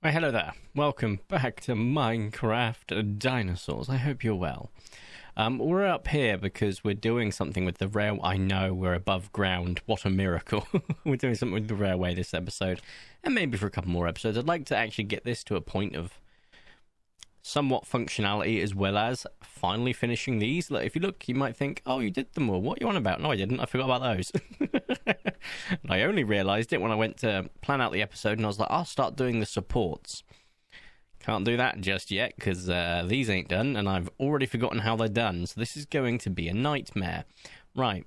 Right, hello there. Welcome back to Minecraft Dinosaurs. I hope you're well. We're up here because we're doing something with the rail. I know we're above ground. What a miracle. We're doing something with the railway this episode, and maybe for a couple more episodes. I'd like to actually get this to a point of somewhat functionality as well as finally finishing these. Like, if you look, you might think, oh, you did them all. What are you on about? No, I didn't. I forgot about those. And I only realised it when I went to plan out the episode, and I was like, I'll start doing the supports. Can't do that just yet, because these ain't done, and I've already forgotten how they're done, so this is going to be a nightmare. Right.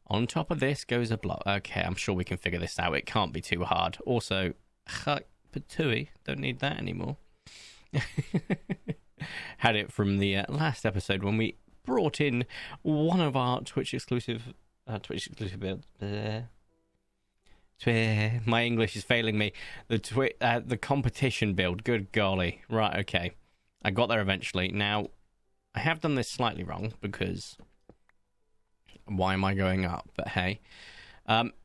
On top of this goes a block. Okay, I'm sure we can figure this out. It can't be too hard. Also, Patui, don't need that anymore. Had it from the last episode when we brought in one of our Twitch exclusive builds. My English is failing me. The competition build. Good golly. Right, okay. I got there eventually. Now, I have done this slightly wrong because why am I going up? But hey.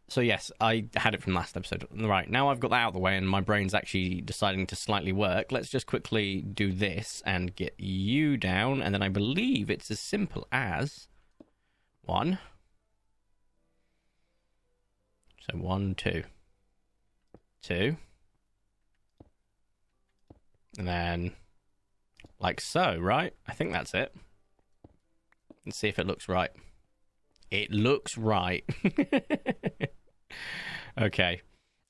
So yes, I had it from last episode. Right, now I've got that out of the way and my brain's actually deciding to slightly work. Let's just quickly do this and get you down. And then I believe it's as simple as 1. So 1, 2. 2. And then like so, right? I think that's it. Let's see if it looks right. It looks right. Okay.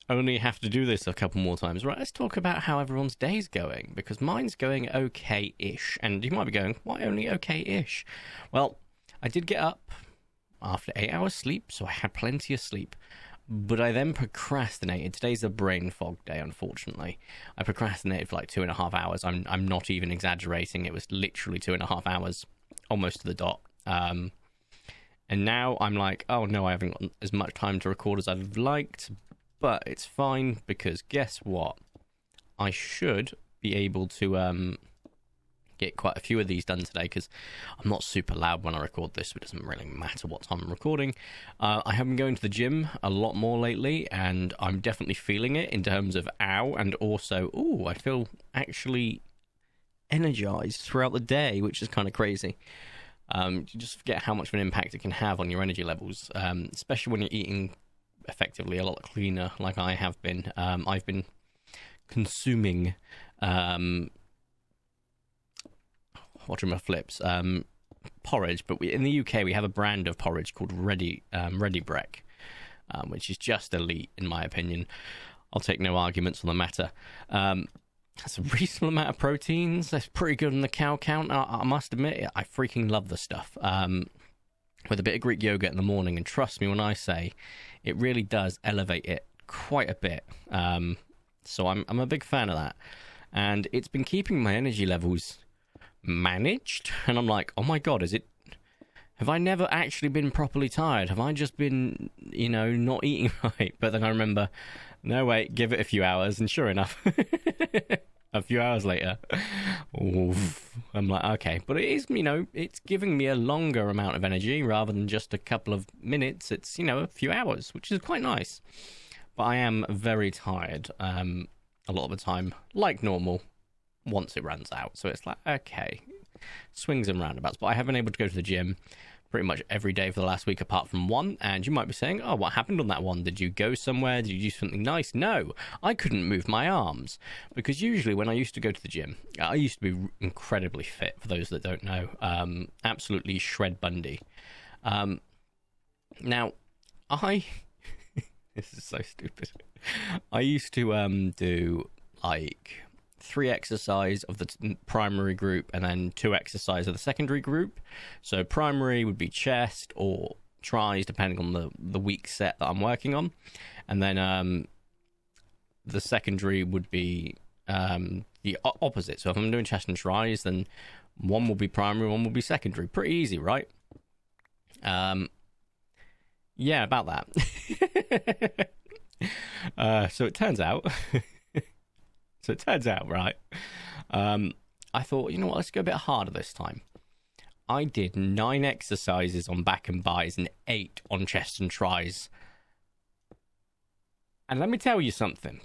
Only have to do this a couple more times. Right, let's talk about how everyone's day's going, because mine's going okay-ish. And you might be going, why only okay-ish? Well, I did get up after 8 hours sleep, so I had plenty of sleep. But I then procrastinated. Today's a brain fog day, unfortunately. I procrastinated for like 2.5 hours. I'm not even exaggerating. It was literally 2.5 hours, almost to the dot. And now I'm like, oh no, I haven't got as much time to record as I've liked, but it's fine because guess what? I should be able to get quite a few of these done today because I'm not super loud when I record this, so it doesn't really matter what time I'm recording. I have been going to the gym a lot more lately, and I'm definitely feeling it in terms of ow, and also, ooh, I feel actually energized throughout the day, which is kind of crazy. You just forget how much of an impact it can have on your energy levels, especially when you're eating effectively a lot cleaner like I have been. I've been consuming porridge, but in the UK we have a brand of porridge called Ready Breck, which is just elite in my opinion. I'll take no arguments on the matter. That's a reasonable amount of proteins. That's pretty good on the cow count. I must admit, I freaking love the stuff. With a bit of Greek yogurt in the morning, and trust me when I say, it really does elevate it quite a bit. So I'm a big fan of that, and it's been keeping my energy levels managed. And I'm like, oh my god, have I never actually been properly tired? Have I just been, not eating right? But then I remember, no, wait, give it a few hours, and sure enough, a few hours later, oof, I'm like, okay. But it is, it's giving me a longer amount of energy rather than just a couple of minutes. It's, a few hours, which is quite nice. But I am very tired a lot of the time, like normal, once it runs out. So it's like, okay, swings and roundabouts. But I have been able to go to the gym pretty much every day for the last week apart from one. And you might be saying, oh, what happened on that one? Did you go somewhere? Did you do something nice? No, I couldn't move my arms, because usually when I used to go to the gym, I used to be incredibly fit, for those that don't know. Absolutely shred Bundy. Now, this is so stupid. I used to do like 3 exercise of the primary group and then 2 exercise of the secondary group. So primary would be chest or tries, depending on the week set that I'm working on. And then the secondary would be the opposite. So if I'm doing chest and tries, then one will be primary, one will be secondary. Pretty easy, right? Yeah, about that. So it turns out... right, I thought, you know what, let's go a bit harder this time. I did 9 exercises on back and buys and 8 on chest and tries. And let me tell you something.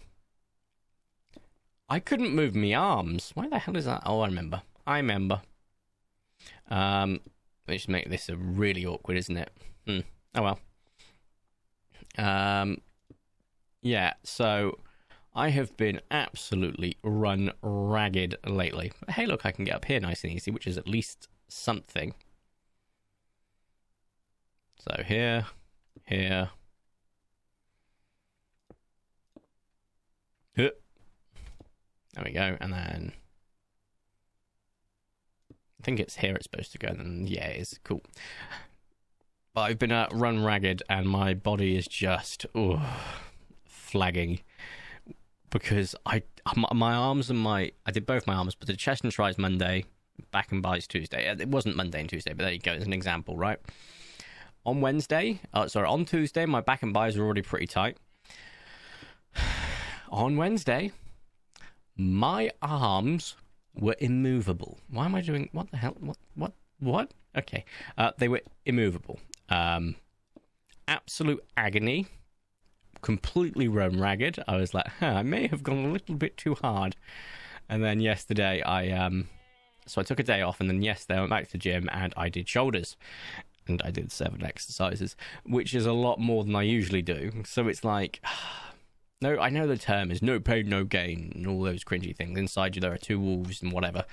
I couldn't move my arms. Why the hell is that? Oh, I remember. Which make this a really awkward, isn't it? Oh well. Yeah, so I have been absolutely run ragged lately. But hey, look, I can get up here nice and easy, which is at least something. So here. There we go, and then I think it's here it's supposed to go, and then yeah, it is. Cool. But I've been run ragged, and my body is just flagging because my arms and I did both my arms, but the chest and tries Monday, back and buys Tuesday. It wasn't Monday and Tuesday, but there you go. As an example, right? On Tuesday, my back and buys are already pretty tight. On Wednesday, my arms were immovable. Why am I doing... What the hell? What? Okay. They were immovable. Absolute agony. Completely run ragged. I was like, I may have gone a little bit too hard. And then yesterday, so I took a day off, and then yesterday I went back to the gym, and I did shoulders. And I did 7 exercises, which is a lot more than I usually do. So it's like... No, I know the term is no pain, no gain, and all those cringy things. Inside you, there are 2 wolves and whatever.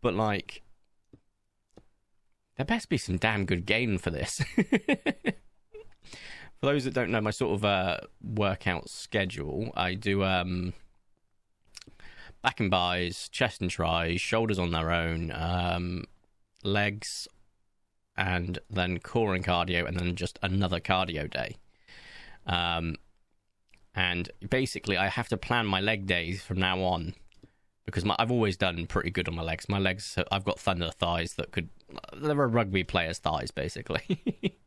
But, like, there best be some damn good gain for this. For those that don't know my sort of workout schedule, I do back and buys, chest and tries, shoulders on their own, legs, and then core and cardio, and then just another cardio day. And basically, I have to plan my leg days from now on because I've always done pretty good on my legs. My legs, I've got thunder thighs they're a rugby player's thighs, basically.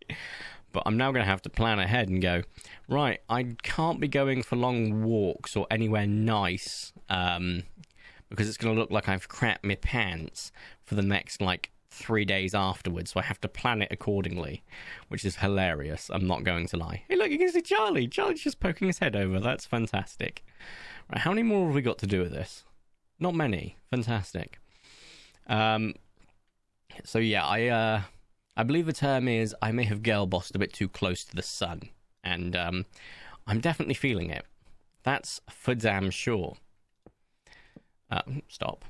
But I'm now going to have to plan ahead and go, right, I can't be going for long walks or anywhere nice because it's going to look like I've crapped my pants for the next, 3 days afterwards, so I have to plan it accordingly, which is hilarious. I'm not going to lie. Hey, look, you can see Charlie. Charlie's just poking his head over. That's fantastic. Right, how many more have we got to do with this? Not many. Fantastic. So yeah, I believe the term is I may have girl bossed a bit too close to the sun, and I'm definitely feeling it. That's for damn sure. Stop.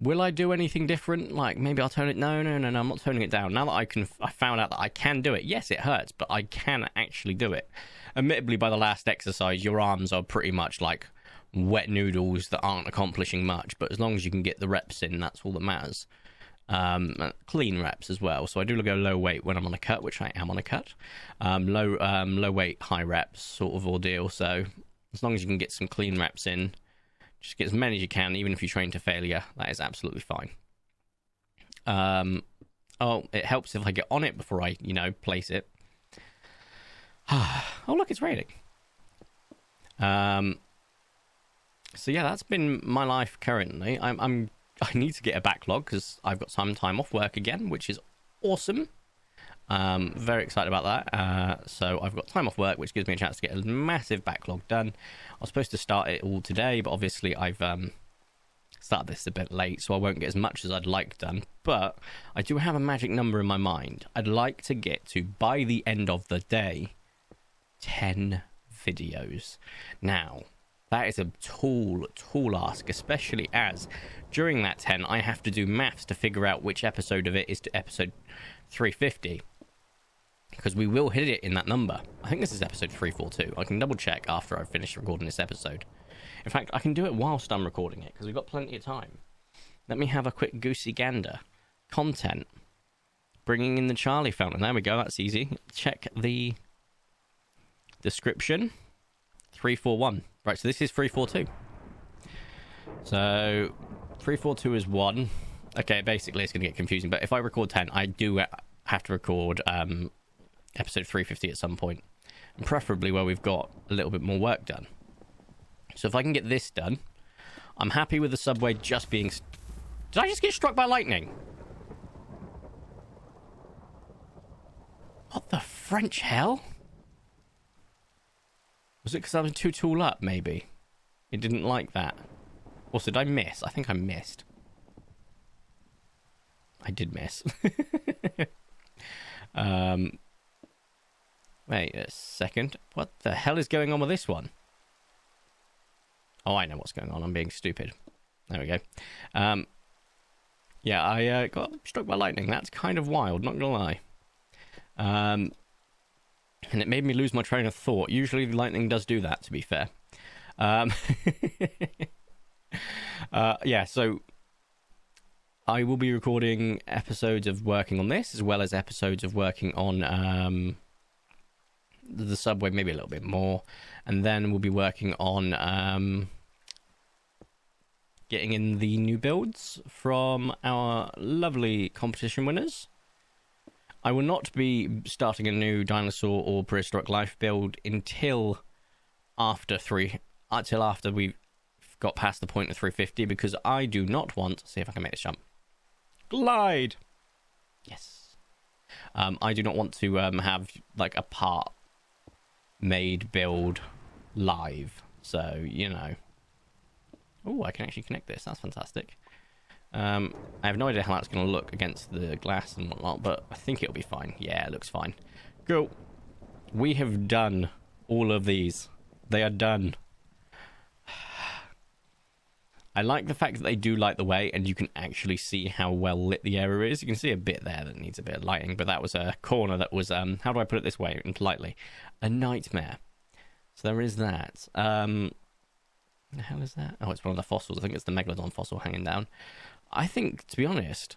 Will I do anything different? Maybe I'll tone it... No, I'm not toning it down. Now that I found out that I can do it. Yes, it hurts, but I can actually do it. Admittedly, by the last exercise, your arms are pretty much like wet noodles that aren't accomplishing much, but as long as you can get the reps in, that's all that matters. Clean reps as well. So I do go low weight when I'm on a cut, which I am on a cut. Low weight, high reps sort of ordeal. So as long as you can get some clean reps in, just get as many as you can, even if you train to failure. That is absolutely fine. It helps if I get on it before I, place it. Oh, look, it's raining. So yeah, that's been my life currently. I need to get a backlog because I've got some time off work again, which is awesome. Very excited about that. So I've got time off work, which gives me a chance to get a massive backlog done. I was supposed to start it all today, but obviously I've started this a bit late, so I won't get as much as I'd like done. But I do have a magic number in my mind. I'd like to get to, by the end of the day, 10 videos. Now, that is a tall ask, especially as during that 10, I have to do maths to figure out which episode of it is to episode 350. Because we will hit it in that number. I think this is episode 342. I can double check after I've finished recording this episode. In fact, I can do it whilst I'm recording it, because we've got plenty of time. Let me have a quick goosey gander. Content. Bringing in the Charlie fountain. There we go, that's easy. Check the description. 341. Right, so this is 342. So, 342 is 1. Okay, basically it's going to get confusing, but if I record 10, I do have to record episode 350 at some point, and preferably where we've got a little bit more work done. So if I can get this done, I'm happy with the subway just being... Did I just get struck by lightning? What the French hell? Was it because I was too tall up, maybe? It didn't like that. Also, did I miss? I think I missed. I did miss. Wait a second. What the hell is going on with this one? Oh, I know what's going on. I'm being stupid. There we go. Yeah, I got struck by lightning. That's kind of wild, not gonna lie. And it made me lose my train of thought. Usually lightning does do that, to be fair. Yeah, so I will be recording episodes of working on this, as well as episodes of working on the subway, maybe a little bit more. And then we'll be working on getting in the new builds from our lovely competition winners. I will not be starting a new dinosaur or prehistoric life build until after we've got past the point of 350, because I do not want... See if I can make this jump. Glide! Yes. I do not want to have like a part made build live. So, you know. Oh, I can actually connect this. That's fantastic. I have no idea how that's going to look against the glass and whatnot, but I think it'll be fine. Yeah, it looks fine. Cool. We have done all of these. They are done. I like the fact that they do light the way, and you can actually see how well lit the area is. You can see a bit there that needs a bit of lighting, but that was a corner that was, how do I put it this way, politely? A nightmare. So there is that. The hell is that? Oh, it's one of the fossils. I think it's the megalodon fossil hanging down. I think, to be honest,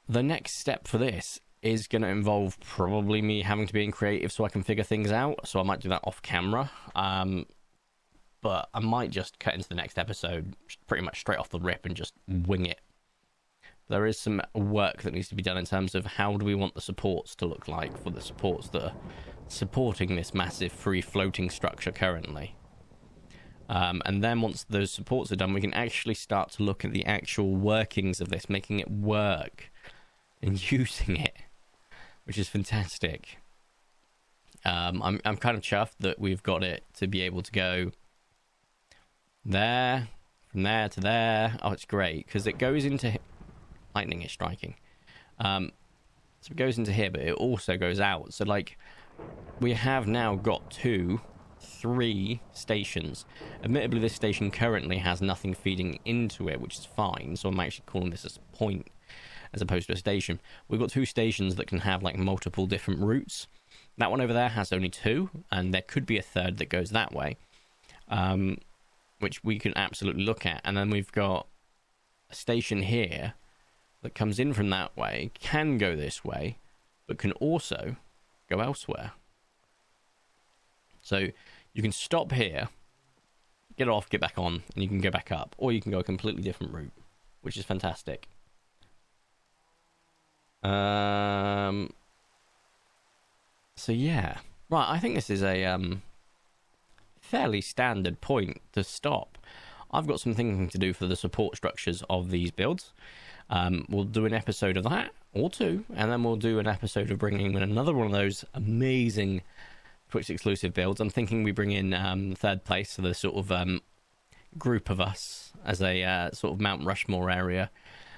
the next step for this is going to involve probably me having to be creative so I can figure things out. So I might do that off camera. But I might just cut into the next episode pretty much straight off the rip and just wing it. There is some work that needs to be done in terms of how do we want the supports to look like for the supports that are supporting this massive free floating structure currently. And then once those supports are done, we can actually start to look at the actual workings of this, making it work and using it, which is fantastic. I'm kind of chuffed that we've got it to be able to go there, from there to there. Oh, it's great because it goes into... Lightning is striking. So it goes into here, but it also goes out. So, like, we have now got 3 stations. Admittedly, this station currently has nothing feeding into it, which is fine. So I'm actually calling this a point as opposed to a station. We've got 2 stations that can have, like, multiple different routes. That one over there has only 2, and there could be a third that goes that way. Which we can absolutely look at. And then we've got a station here that comes in from that way, can go this way, but can also go elsewhere. So you can stop here, get off, get back on, and you can go back up. Or you can go a completely different route, which is fantastic. So yeah. Right, I think this is a... fairly standard point to stop. I've got some thinking to do for the support structures of these builds. We'll do an episode of that, or 2, and then we'll do an episode of bringing in another one of those amazing Twitch exclusive builds. I'm thinking we bring in third place, so the sort of group of us as a sort of Mount Rushmore area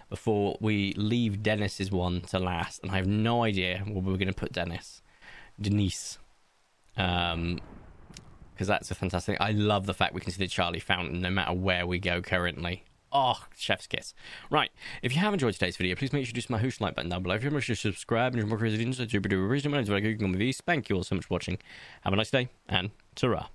before we leave Dennis's one to last. And I have no idea where we're going to put Denise. Because that's a fantastic... I love the fact we can see the Charlie Fountain no matter where we go currently. Oh, chef's kiss. Right, if you have enjoyed today's video, please make sure to smash the like button down below. If you're not sure to subscribe and you're more crazy, so super duper reason, thank you all so much for watching. Have a nice day, and ta-ra.